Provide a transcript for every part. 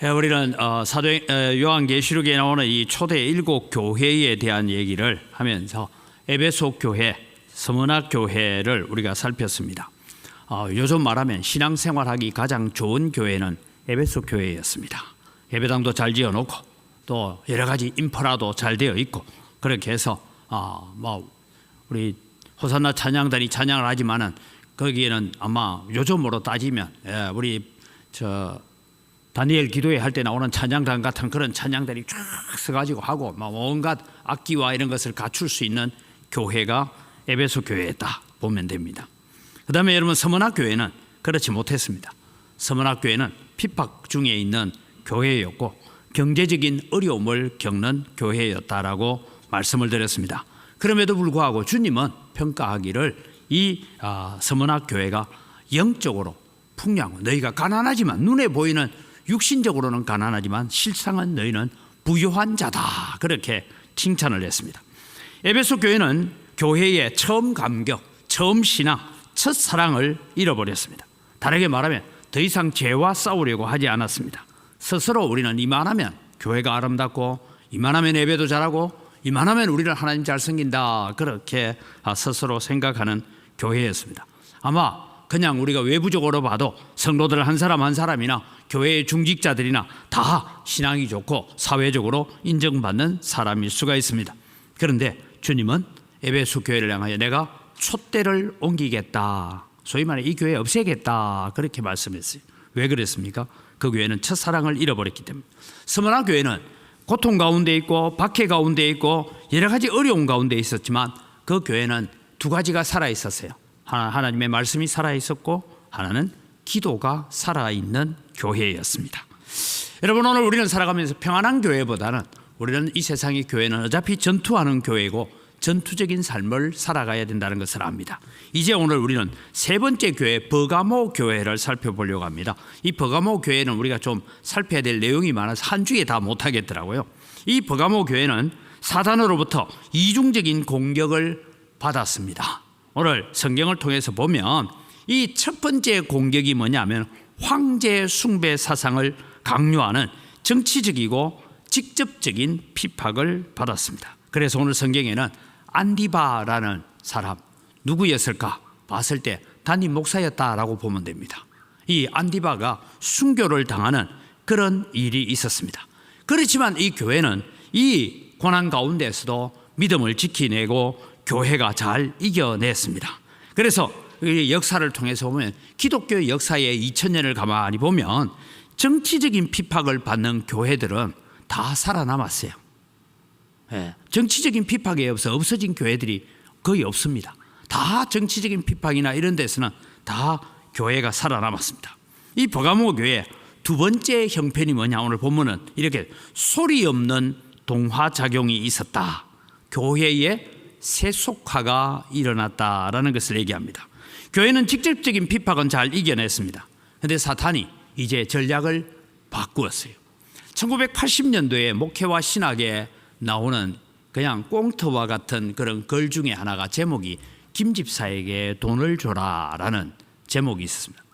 우리는 요한계시록에 나오는 이 초대 7교회에 대한 얘기를 하면서 에베소 교회, 서문화 교회를 우리가 살폈습니다. 요즘 말하면 신앙생활하기 가장 좋은 교회는 에베소 교회였습니다. 예배당도 잘 지어놓고 또 여러 가지 인프라도 잘 되어 있고 그렇게 해서 우리 호산나 찬양단이 찬양을 하지만은 거기에는 아마 요즘으로 따지면 우리 다니엘 기도회 할 때 나오는 찬양단 같은 그런 찬양들이 쫙 서가지고 하고 온갖 악기와 이런 것을 갖출 수 있는 교회가 에베소 교회였다 보면 됩니다. 그 다음에 여러분 서문화 교회는 그렇지 못했습니다. 서문화 교회는 핍박 중에 있는 교회였고 경제적인 어려움을 겪는 교회였다라고 말씀을 드렸습니다. 그럼에도 불구하고 주님은 평가하기를 이 서문화 교회가 영적으로 풍요하고 너희가 가난하지만 눈에 보이는 육신적으로는 가난하지만 실상은 너희는 부유한 자다 그렇게 칭찬을 했습니다. 에베소 교회는 교회의 처음 감격, 처음 신앙, 첫 사랑을 잃어버렸습니다. 다르게 말하면 더 이상 죄와 싸우려고 하지 않았습니다. 스스로 우리는 이만하면 교회가 아름답고 이만하면 예배도 잘하고 이만하면 우리를 하나님 잘 섬긴다 그렇게 스스로 생각하는 교회였습니다. 아마 그냥 우리가 외부적으로 봐도 성도들 한 사람 한 사람이나 교회의 중직자들이나 다 신앙이 좋고 사회적으로 인정받는 사람일 수가 있습니다. 그런데 주님은 에베소 교회를 향하여 내가 촛대를 옮기겠다, 소위 말해 이 교회 없애겠다 그렇게 말씀했어요. 왜 그랬습니까? 그 교회는 첫사랑을 잃어버렸기 때문에. 서문화 교회는 고통 가운데 있고 박해 가운데 있고 여러 가지 어려움 가운데 있었지만 그 교회는 두 가지가 살아있었어요. 하나님의 말씀이 살아있었고 하나는 기도가 살아있는 교회였습니다. 여러분, 오늘 우리는 살아가면서 평안한 교회보다는 우리는 이 세상의 교회는 어차피 전투하는 교회고 전투적인 삶을 살아가야 된다는 것을 압니다. 이제 오늘 우리는 세 번째 교회 버가모 교회를 살펴보려고 합니다. 이 버가모 교회는 우리가 좀 살펴야 될 내용이 많아서 한 주에 다 못하겠더라고요. 이 버가모 교회는 사단으로부터 이중적인 공격을 받았습니다. 오늘 성경을 통해서 보면 이 첫 번째 공격이 뭐냐면 황제 숭배 사상을 강요하는 정치적이고 직접적인 핍박을 받았습니다. 그래서 오늘 성경에는 안디바라는 사람 누구였을까 봤을 때 담임 목사였다라고 보면 됩니다. 이 안디바가 순교를 당하는 그런 일이 있었습니다. 그렇지만 이 교회는 이 고난 가운데서도 믿음을 지키내고 교회가 잘 이겨냈습니다. 그래서 역사를 통해서 보면 기독교 역사의 2000년을 가만히 보면 정치적인 핍박을 받는 교회들은 다 살아남았어요. 정치적인 핍박에 없어진 교회들이 거의 없습니다. 다 정치적인 핍박이나 이런 데서는 다 교회가 살아남았습니다. 이 버가모 교회 두 번째 형편이 뭐냐, 오늘 본문은 이렇게 소리 없는 동화작용이 있었다. 교회에 세속화가 일어났다라는 것을 얘기합니다. 교회는 직접적인 핍박은 잘 이겨냈습니다. 그런데 사탄이 이제 전략을 바꾸었어요. 1980년도에 목회와 신학에 나오는 그냥 꽁트와 같은 그런 글 중에 하나가 제목이 김 집사에게 돈을 줘라라는 제목이 있었습니다.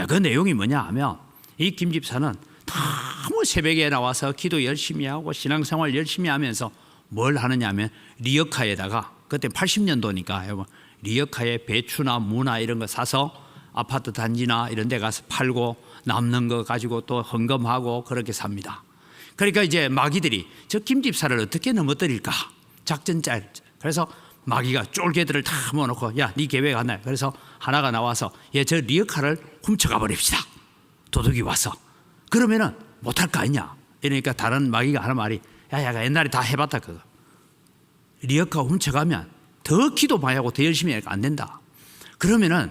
그 내용이 뭐냐 하면 이 김 집사는 너무 새벽에 나와서 기도 열심히 하고 신앙생활 열심히 하면서 뭘 하느냐 하면 리어카에다가, 그때 80년도니까 리어카에 배추나 무나 이런 거 사서 아파트 단지나 이런 데 가서 팔고 남는 거 가지고 또 헌금하고 그렇게 삽니다. 그러니까 이제 마귀들이 저 김 집사를 어떻게 넘어뜨릴까 작전 짤. 그래서 마귀가 쫄개들을 다 모아놓고 야, 네 계획 하나. 그래서 하나가 나와서 저 리어카를 훔쳐가 버립시다. 도둑이 와서. 그러면은 못할 거 아니냐. 이러니까 다른 마귀가 하는 말이 야, 옛날에 다 해봤다 그거. 리어카 훔쳐가면 더 기도 많이 하고 더 열심히 하니까 안 된다. 그러면은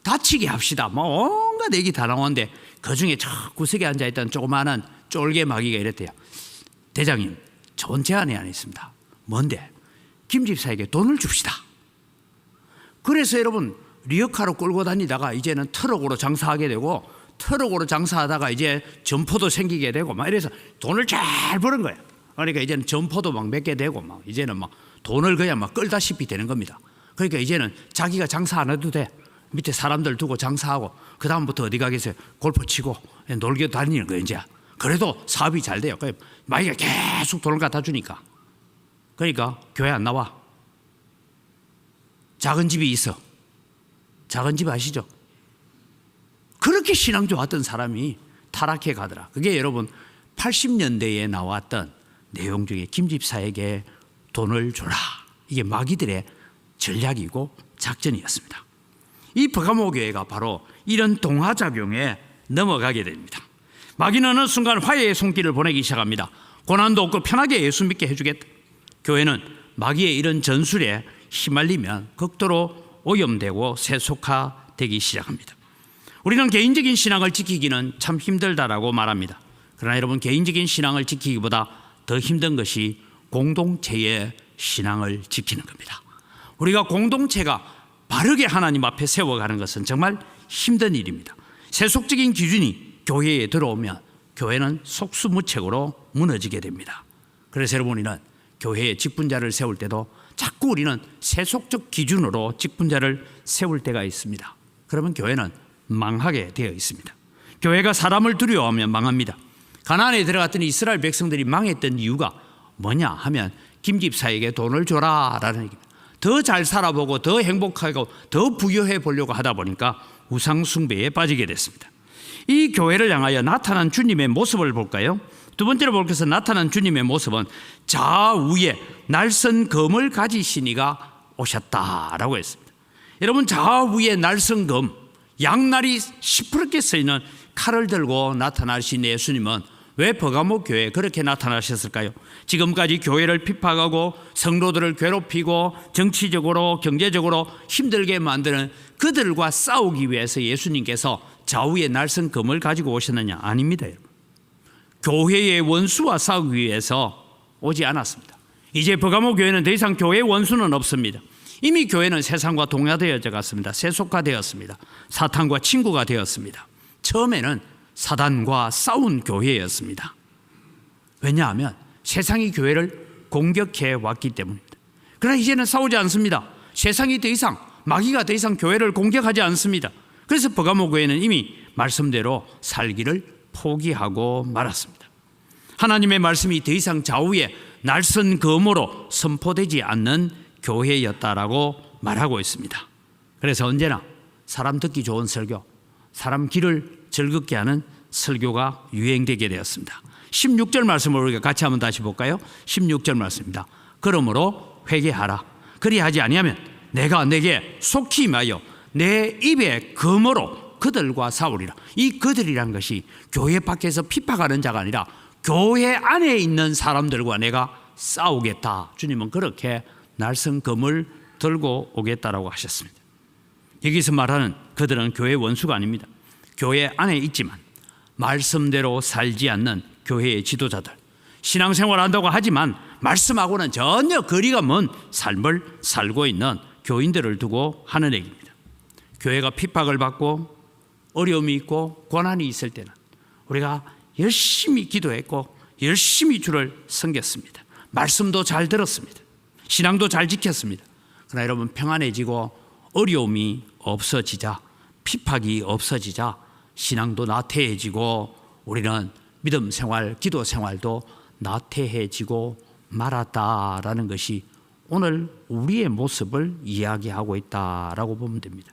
다치게 합시다. 온갖 얘기 다 나오는데 그중에 저 구석에 앉아있던 조그마한 쫄개 마귀가 이랬대요. 대장님, 좋은 제안이 하나 있습니다. 뭔데? 김 집사에게 돈을 줍시다. 그래서 여러분 리어카로 끌고 다니다가 이제는 트럭으로 장사하게 되고 트럭으로 장사하다가 이제 점포도 생기게 되고 막 이래서 돈을 잘 버는 거예요. 그러니까 이제는 점포도 막 몇 개 되고 막 이제는 막 돈을 그냥 막 끌다시피 되는 겁니다. 그러니까 이제는 자기가 장사 안 해도 돼. 밑에 사람들 두고 장사하고 그 다음부터 어디 가겠어요? 골프 치고 놀게 다니는 거예요 이제. 그래도 사업이 잘 돼요. 마귀가 계속 돈을 갖다 주니까. 그러니까 교회 안 나와. 작은 집이 있어. 작은 집 아시죠? 그렇게 신앙 좋았던 사람이 타락해 가더라. 그게 여러분 80년대에 나왔던 내용 중에 김 집사에게 돈을 줘라. 이게 마귀들의 전략이고 작전이었습니다. 이 버가모 교회가 바로 이런 동화작용에 넘어가게 됩니다. 마귀는 어느 순간 화해의 손길을 보내기 시작합니다. 고난도 없고 편하게 예수 믿게 해주겠다. 교회는 마귀의 이런 전술에 휘말리면 극도로 오염되고 세속화되기 시작합니다. 우리는 개인적인 신앙을 지키기는 참 힘들다라고 말합니다. 그러나 여러분, 개인적인 신앙을 지키기보다 더 힘든 것이 공동체의 신앙을 지키는 겁니다. 우리가 공동체가 바르게 하나님 앞에 세워가는 것은 정말 힘든 일입니다. 세속적인 기준이 교회에 들어오면 교회는 속수무책으로 무너지게 됩니다. 그래서 여러분, 우리는 교회에 직분자를 세울 때도 자꾸 우리는 세속적 기준으로 직분자를 세울 때가 있습니다. 그러면 교회는 망하게 되어 있습니다. 교회가 사람을 두려워하면 망합니다. 가나안에 들어갔던 이스라엘 백성들이 망했던 이유가 뭐냐 하면 김 집사에게 돈을 줘라라는 얘기입니다. 더 잘 살아보고 더 행복하고 더 부유해 보려고 하다 보니까 우상 숭배에 빠지게 됐습니다. 이 교회를 향하여 나타난 주님의 모습을 볼까요? 두 번째로 볼 것은 나타난 주님의 모습은 좌우에 날선 검을 가지신 이가 오셨다라고 했습니다. 여러분, 좌우에 날선 검, 양날이 시퍼렇게 쓰이는 칼을 들고 나타나신 예수님은 왜 버가모 교회에 그렇게 나타나셨을까요? 지금까지 교회를 핍박하고 성도들을 괴롭히고 정치적으로 경제적으로 힘들게 만드는 그들과 싸우기 위해서 예수님께서 좌우에 날선 검을 가지고 오셨느냐? 아닙니다. 여러분. 교회의 원수와 싸우기 위해서 오지 않았습니다. 이제 버가모 교회는 더 이상 교회의 원수는 없습니다. 이미 교회는 세상과 동화되어져 갔습니다. 세속화되었습니다. 사탄과 친구가 되었습니다. 처음에는 사단과 싸운 교회였습니다. 왜냐하면 세상이 교회를 공격해 왔기 때문입니다. 그러나 이제는 싸우지 않습니다. 세상이 더 이상, 마귀가 더 이상 교회를 공격하지 않습니다. 그래서 버가모 교회는 이미 말씀대로 살기를 포기하고 말았습니다. 하나님의 말씀이 더 이상 좌우에 날선 검으로 선포되지 않는 교회였다라고 말하고 있습니다. 그래서 언제나 사람 듣기 좋은 설교, 사람 귀를 즐겁게 하는 설교가 유행되게 되었습니다. 16절 말씀을 우리가 같이 한번 다시 볼까요? 16절 말씀입니다. 그러므로 회개하라. 그리하지 아니하면 내가 내게 속히 임하여 내 입의 검으로 그들과 싸우리라. 이 그들이란 것이 교회 밖에서 핍박하는 자가 아니라 교회 안에 있는 사람들과 내가 싸우겠다. 주님은 그렇게 날선 검을 들고 오겠다라고 하셨습니다. 여기서 말하는 그들은 교회 원수가 아닙니다. 교회 안에 있지만 말씀대로 살지 않는 교회의 지도자들, 신앙생활 한다고 하지만 말씀하고는 전혀 거리가 먼 삶을 살고 있는 교인들을 두고 하는 얘기입니다. 교회가 핍박을 받고 어려움이 있고 고난이 있을 때는 우리가 열심히 기도했고 열심히 주를 섬겼습니다. 말씀도 잘 들었습니다. 신앙도 잘 지켰습니다. 그러나 여러분, 평안해지고 어려움이 없어지자, 핍박이 없어지자 신앙도 나태해지고 우리는 믿음 생활, 기도 생활도 나태해지고 말았다라는 것이 오늘 우리의 모습을 이야기하고 있다라고 보면 됩니다.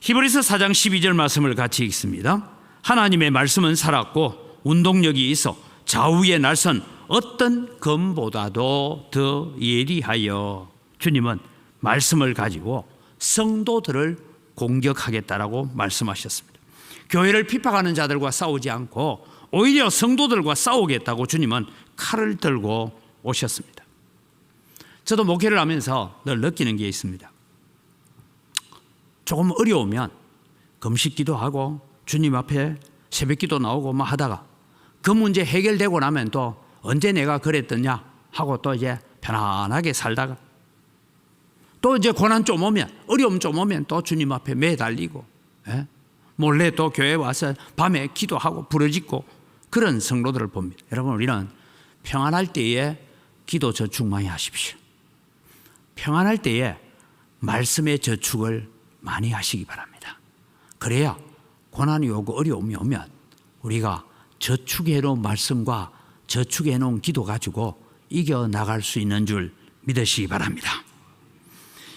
히브리서 4장 12절 말씀을 같이 읽습니다. 하나님의 말씀은 살았고 운동력이 있어 좌우에 날선 어떤 검보다도 더 예리하여. 주님은 말씀을 가지고 성도들을 공격하겠다라고 말씀하셨습니다. 교회를 핍박하는 자들과 싸우지 않고 오히려 성도들과 싸우겠다고 주님은 칼을 들고 오셨습니다. 저도 목회를 하면서 늘 느끼는 게 있습니다. 조금 어려우면 금식기도 하고 주님 앞에 새벽기도 나오고 막 하다가 그 문제 해결되고 나면 또 언제 내가 그랬더냐 하고 또 이제 편안하게 살다가 또 이제 고난 좀 오면, 어려움 좀 오면 또 주님 앞에 매달리고, 몰래 또 교회 와서 밤에 기도하고 부르짖고 그런 성도들을 봅니다. 여러분, 우리는 평안할 때에 기도 저축 많이 하십시오. 평안할 때에 말씀의 저축을 많이 하시기 바랍니다. 그래야 고난이 오고 어려움이 오면 우리가 저축해놓은 말씀과 저축해놓은 기도 가지고 이겨나갈 수 있는 줄 믿으시기 바랍니다.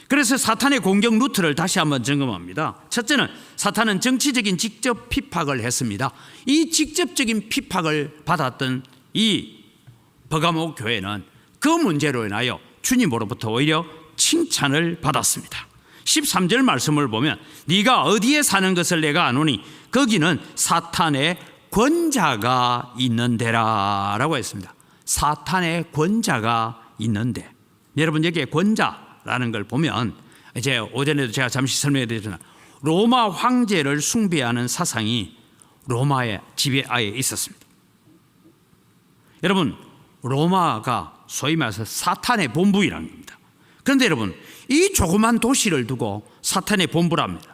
그래서 사탄의 공격 루트를 다시 한번 점검합니다. 첫째는 사탄은 정치적인 직접 핍박을 했습니다. 이 직접적인 핍박을 받았던 이 버가모 교회는 그 문제로 인하여 주님으로부터 오히려 칭찬을 받았습니다. 13절 말씀을 보면 네가 어디에 사는 것을 내가 아노니 거기는 사탄의 권자가 있는 데라 라고 했습니다. 사탄의 권자가 있는데, 여러분 여기에 권자라는 걸 보면 이제 오전에도 제가 잠시 설명해 드렸잖아요. 로마 황제를 숭배하는 사상이 로마의 지배하에 있었습니다. 여러분 로마가 소위 말해서 사탄의 본부이라는 겁니다. 그런데 여러분 이 조그만 도시를 두고 사탄의 본부랍니다.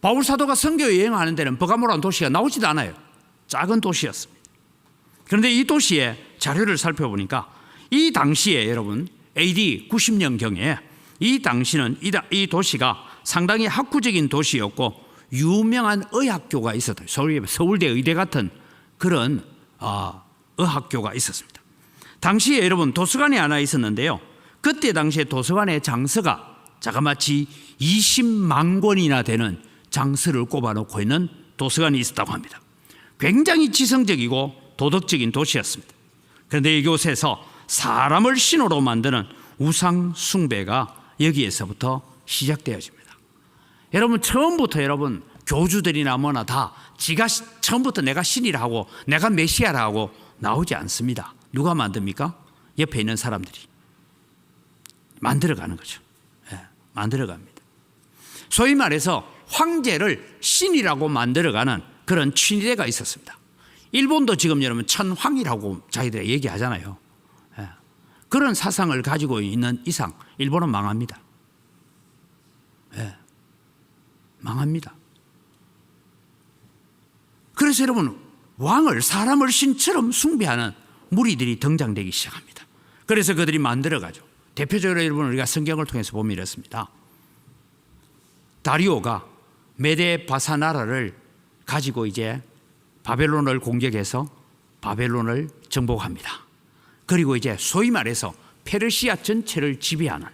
바울 사도가 선교 여행하는 데는 버가모라는 도시가 나오지도 않아요. 작은 도시였습니다. 그런데 이 도시의 자료를 살펴보니까 이 당시에 여러분 AD 90년경에 이 당시는 이 도시가 상당히 학구적인 도시였고 유명한 의학교가 있었어요. 서울대 의대 같은 그런 의학교가 있었습니다. 당시에 여러분 도서관이 하나 있었는데요. 그때 당시에 도서관의 장서가 자그마치 20만 권이나 되는 장서를 꼽아놓고 있는 도서관이 있었다고 합니다. 굉장히 지성적이고 도덕적인 도시였습니다. 그런데 이곳에서 사람을 신으로 만드는 우상 숭배가 여기에서부터 시작되어집니다. 여러분 처음부터 여러분 교주들이나 뭐나 다 지가 처음부터 내가 신이라 하고 내가 메시아라 하고 나오지 않습니다. 누가 만듭니까? 옆에 있는 사람들이 만들어가는 거죠. 만들어갑니다. 소위 말해서 황제를 신이라고 만들어가는 그런 친위대가 있었습니다. 일본도 지금 여러분 천황이라고 자기들이 얘기하잖아요. 그런 사상을 가지고 있는 이상 일본은 망합니다. 망합니다. 그래서 여러분 왕을 사람을 신처럼 숭배하는 무리들이 등장되기 시작합니다. 그래서 그들이 만들어가죠. 대표적으로 여러분 우리가 성경을 통해서 보면 이렇습니다. 다리오가 메데바사 나라를 가지고 이제 바벨론을 공격해서 바벨론을 정복합니다. 그리고 이제 소위 말해서 페르시아 전체를 지배하는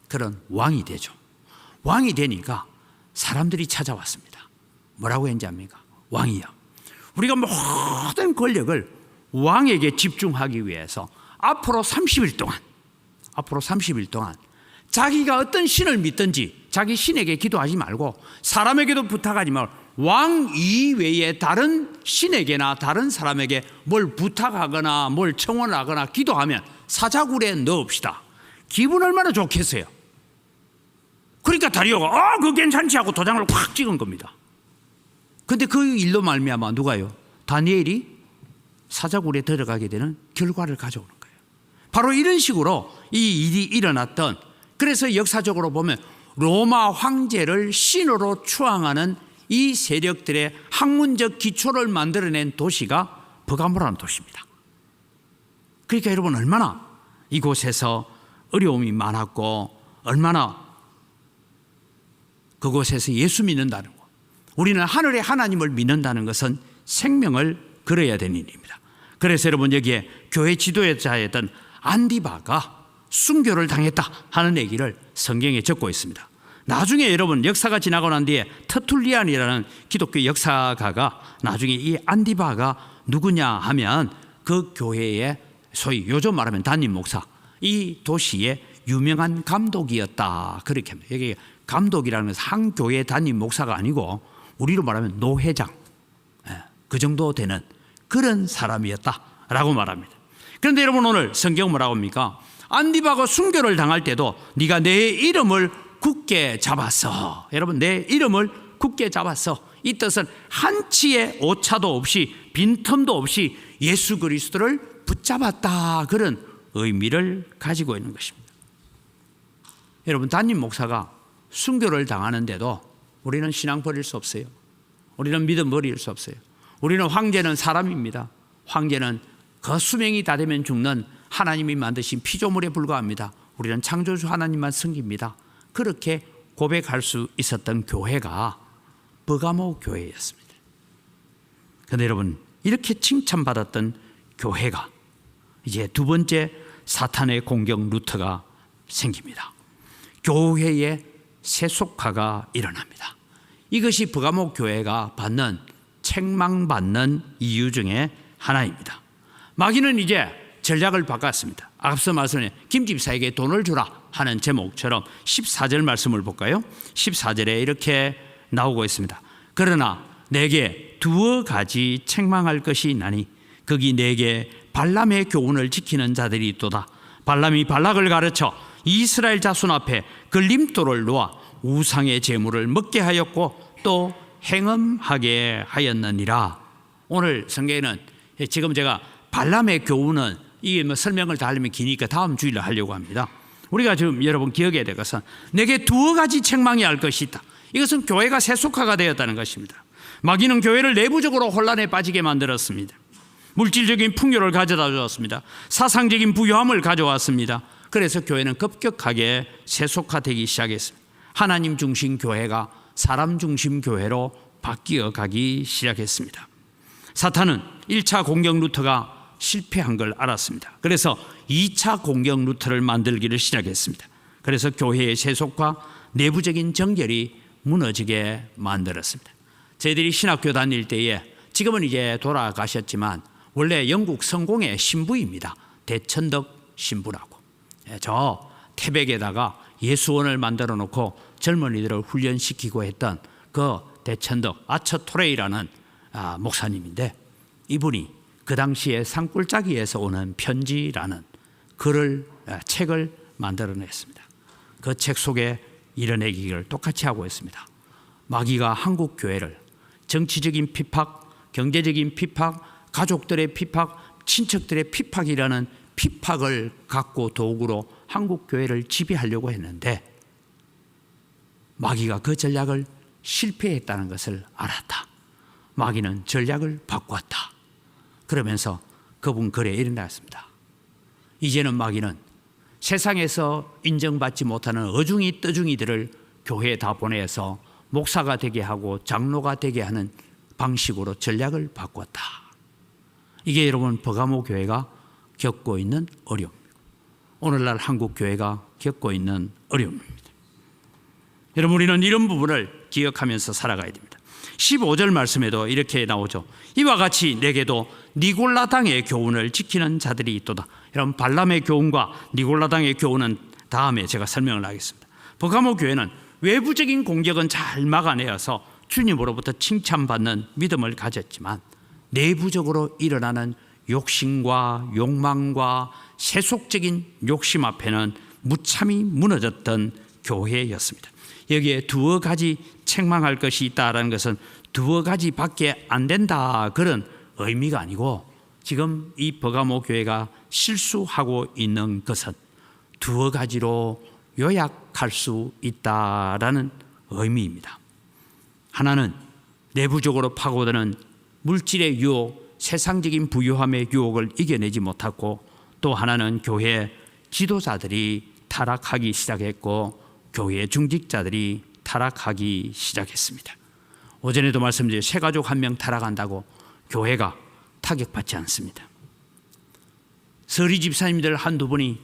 그런 왕이 되죠. 왕이 되니까 사람들이 찾아왔습니다. 뭐라고 했는지 압니까? 왕이요, 우리가 모든 권력을 왕에게 집중하기 위해서 앞으로 30일 동안 자기가 어떤 신을 믿든지 자기 신에게 기도하지 말고 사람에게도 부탁하지 말고 왕 이외에 다른 신에게나 다른 사람에게 뭘 부탁하거나 뭘 청원하거나 기도하면 사자굴에 넣읍시다. 기분 얼마나 좋겠어요. 그러니까 다리오가 그거 괜찮지 하고 도장을 확 찍은 겁니다. 근데 그 일로 말미암아 누가요? 다니엘이 사자굴에 들어가게 되는 결과를 가져오는 거예요. 바로 이런 식으로 이 일이 일어났던, 그래서 역사적으로 보면 로마 황제를 신으로 추앙하는 이 세력들의 학문적 기초를 만들어낸 도시가 버가모라는 도시입니다. 그러니까 여러분 얼마나 이곳에서 어려움이 많았고 얼마나 그곳에서 예수 믿는다는 것, 우리는 하늘의 하나님을 믿는다는 것은 생명을 걸어야 되는 일입니다. 그래서 여러분 여기에 교회 지도자였던 안디바가 순교를 당했다 하는 얘기를 성경에 적고 있습니다. 나중에 여러분 역사가 지나고 난 뒤에 터툴리안이라는 기독교 역사가가 나중에 이 안디바가 누구냐 하면 그 교회의 소위 요즘 말하면 담임 목사, 이 도시의 유명한 감독이었다 그렇게 합니다. 여기 감독이라는 것은 한 교회 담임 목사가 아니고 우리로 말하면 노회장, 그 정도 되는 그런 사람이었다라고 말합니다. 그런데 여러분 오늘 성경은 뭐라고 합니까? 안디바가 순교를 당할 때도 네가 내 이름을 굳게 잡았어. 여러분 내 이름을 굳게 잡았어. 이 뜻은 한치의 오차도 없이 빈틈도 없이 예수 그리스도를 붙잡았다, 그런 의미를 가지고 있는 것입니다. 여러분 담임 목사가 순교를 당하는데도 우리는 신앙 버릴 수 없어요. 우리는 믿음 버릴 수 없어요. 우리는 황제는 사람입니다. 황제는 그 수명이 다 되면 죽는 하나님이 만드신 피조물에 불과합니다. 우리는 창조주 하나님만 섬깁니다. 그렇게 고백할 수 있었던 교회가 버가모 교회였습니다. 그런데 여러분, 이렇게 칭찬받았던 교회가 이제 두 번째 사탄의 공격 루트가 생깁니다. 교회의 세속화가 일어납니다. 이것이 버가모 교회가 받는 책망받는 이유 중에 하나입니다. 마귀는 이제 전략을 바꿨습니다. 앞서 말씀에 김집사에게 돈을 주라 하는 제목처럼 14절 말씀을 볼까요? 14절에 이렇게 나오고 있습니다. 그러나 내게 두어 가지 책망할 것이 있나니 거기 내게 발람의 교훈을 지키는 자들이 있도다. 발람이 발락을 가르쳐 이스라엘 자손 앞에 걸림돌을 놓아 우상의 제물을 먹게 하였고 또 행음하게 하였느니라. 오늘 성경에는 지금 제가 발람의 교훈은 이게 뭐 설명을 다 하려면 기니까 다음 주일에 하려고 합니다. 우리가 지금 여러분 기억해야 될 것은 내게 두어 가지 책망이 할 것이 있다. 이것은 교회가 세속화가 되었다는 것입니다. 마귀는 교회를 내부적으로 혼란에 빠지게 만들었습니다. 물질적인 풍요를 가져다 주었습니다. 사상적인 부유함을 가져왔습니다. 그래서 교회는 급격하게 세속화되기 시작했습니다. 하나님 중심 교회가 사람 중심 교회로 바뀌어 가기 시작했습니다. 사탄은 1차 공격 루트가 실패한 걸 알았습니다. 그래서 2차 공격 루트를 만들기를 시작했습니다. 그래서 교회의 세속화, 내부적인 정결이 무너지게 만들었습니다. 저희들이 신학교 다닐 때에 지금은 이제 돌아가셨지만 원래 영국 성공의 신부입니다. 대천덕 신부라고. 저 태백에다가 예수원을 만들어 놓고 젊은이들을 훈련시키고 했던 그 대천덕 아처토레이라는 목사님인데, 이분이 그 당시에 산골짜기에서 오는 편지라는 책을 만들어냈습니다. 그 책 속에 이런 얘기를 똑같이 하고 있습니다. 마귀가 한국 교회를 정치적인 핍박, 경제적인 핍박, 가족들의 핍박, 친척들의 핍박이라는 핍박을 갖고 도구로 한국 교회를 지배하려고 했는데 마귀가 그 전략을 실패했다는 것을 알았다. 마귀는 전략을 바꿨다. 그러면서 그분 글에 이런 말씀입니다. 이제는 마귀는 세상에서 인정받지 못하는 어중이 떠중이들을 교회에 다 보내서 목사가 되게 하고 장로가 되게 하는 방식으로 전략을 바꿨다. 이게 여러분 버가모 교회가 겪고 있는 어려움이고 오늘날 한국 교회가 겪고 있는 어려움입니다. 여러분, 우리는 이런 부분을 기억하면서 살아가야 됩니다. 15절 말씀에도 이렇게 나오죠. 이와 같이 내게도 니골라당의 교훈을 지키는 자들이 있도다. 여러분, 발람의 교훈과 니골라당의 교훈은 다음에 제가 설명을 하겠습니다. 버가모 교회는 외부적인 공격은 잘 막아내어서 주님으로부터 칭찬받는 믿음을 가졌지만 내부적으로 일어나는 욕심과 욕망과 세속적인 욕심 앞에는 무참히 무너졌던 교회였습니다. 여기에 두어 가지 책망할 것이 있다는 것은 두어 가지밖에 안 된다 그런 의미가 아니고 지금 이 버가모 교회가 실수하고 있는 것은 두어 가지로 요약할 수 있다라는 의미입니다. 하나는 내부적으로 파고드는 물질의 유혹, 세상적인 부유함의 유혹을 이겨내지 못했고, 또 하나는 교회 지도자들이 타락하기 시작했고 교회 중직자들이 타락하기 시작했습니다. 오전에도 말씀드린 새 가족 한 명 타락한다고 교회가 타격받지 않습니다. 서리 집사님들 한두 분이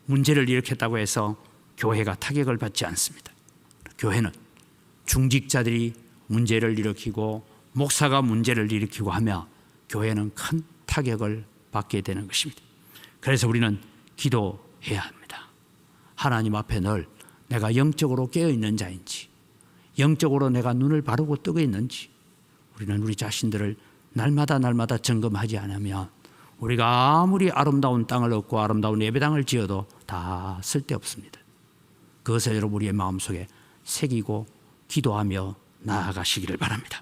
문제를 일으켰다고 해서 교회가 타격을 받지 않습니다. 교회는 중직자들이 문제를 일으키고 목사가 문제를 일으키고 하며 교회는 큰 타격을 받게 되는 것입니다. 그래서 우리는 기도해야 합니다. 하나님 앞에 늘 내가 영적으로 깨어있는 자인지, 영적으로 내가 눈을 바르고 뜨고 있는지 우리는 우리 자신들을 날마다 점검하지 않으면 우리가 아무리 아름다운 땅을 얻고 아름다운 예배당을 지어도 다 쓸데없습니다. 그것을 여러분 우리의 마음속에 새기고 기도하며 나아가시기를 바랍니다.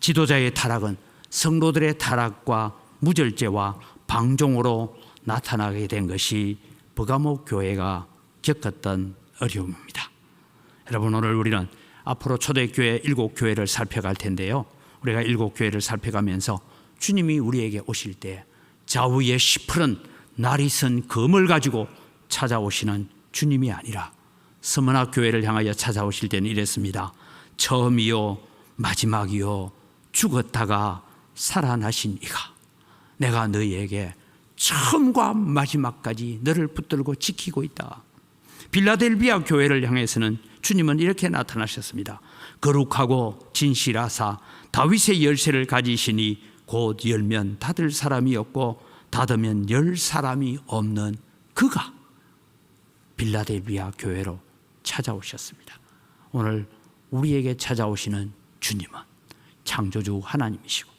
지도자의 타락은 성도들의 타락과 무절제와 방종으로 나타나게 된 것이 버가모 교회가 겪었던 어려움입니다. 여러분, 오늘 우리는 앞으로 초대교회 7교회를 살펴갈 텐데요, 우리가 7교회를 살펴가면서 주님이 우리에게 오실 때 좌우에 시퍼런 날이 선 검을 가지고 찾아오시는 주님이 아니라 서문학 교회를 향하여 찾아오실 때는 이랬습니다. 처음이요 마지막이요 죽었다가 살아나신 이가 내가 너희에게 처음과 마지막까지 너를 붙들고 지키고 있다. 빌라델비아 교회를 향해서는 주님은 이렇게 나타나셨습니다. 거룩하고 진실하사 다윗의 열쇠를 가지시니 곧 열면 닫을 사람이 없고 닫으면 열 사람이 없는 그가 빌라델비아 교회로 찾아오셨습니다. 오늘 우리에게 찾아오시는 주님은 창조주 하나님이시고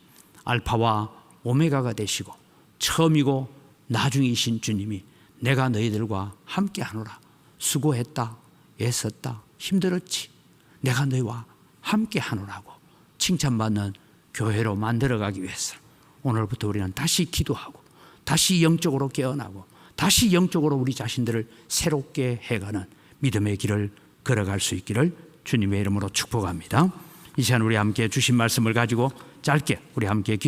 알파와 오메가가 되시고 처음이고 나중이신 주님이 내가 너희들과 함께 하노라. 수고했다, 애썼다, 힘들었지. 내가 너희와 함께 하노라고 칭찬받는 교회로 만들어가기 위해서 오늘부터 우리는 다시 기도하고 다시 영적으로 깨어나고 다시 영적으로 우리 자신들을 새롭게 해가는 믿음의 길을 걸어갈 수 있기를 주님의 이름으로 축복합니다. 이 시간 우리 함께 주신 말씀을 가지고 짧게 우리 함께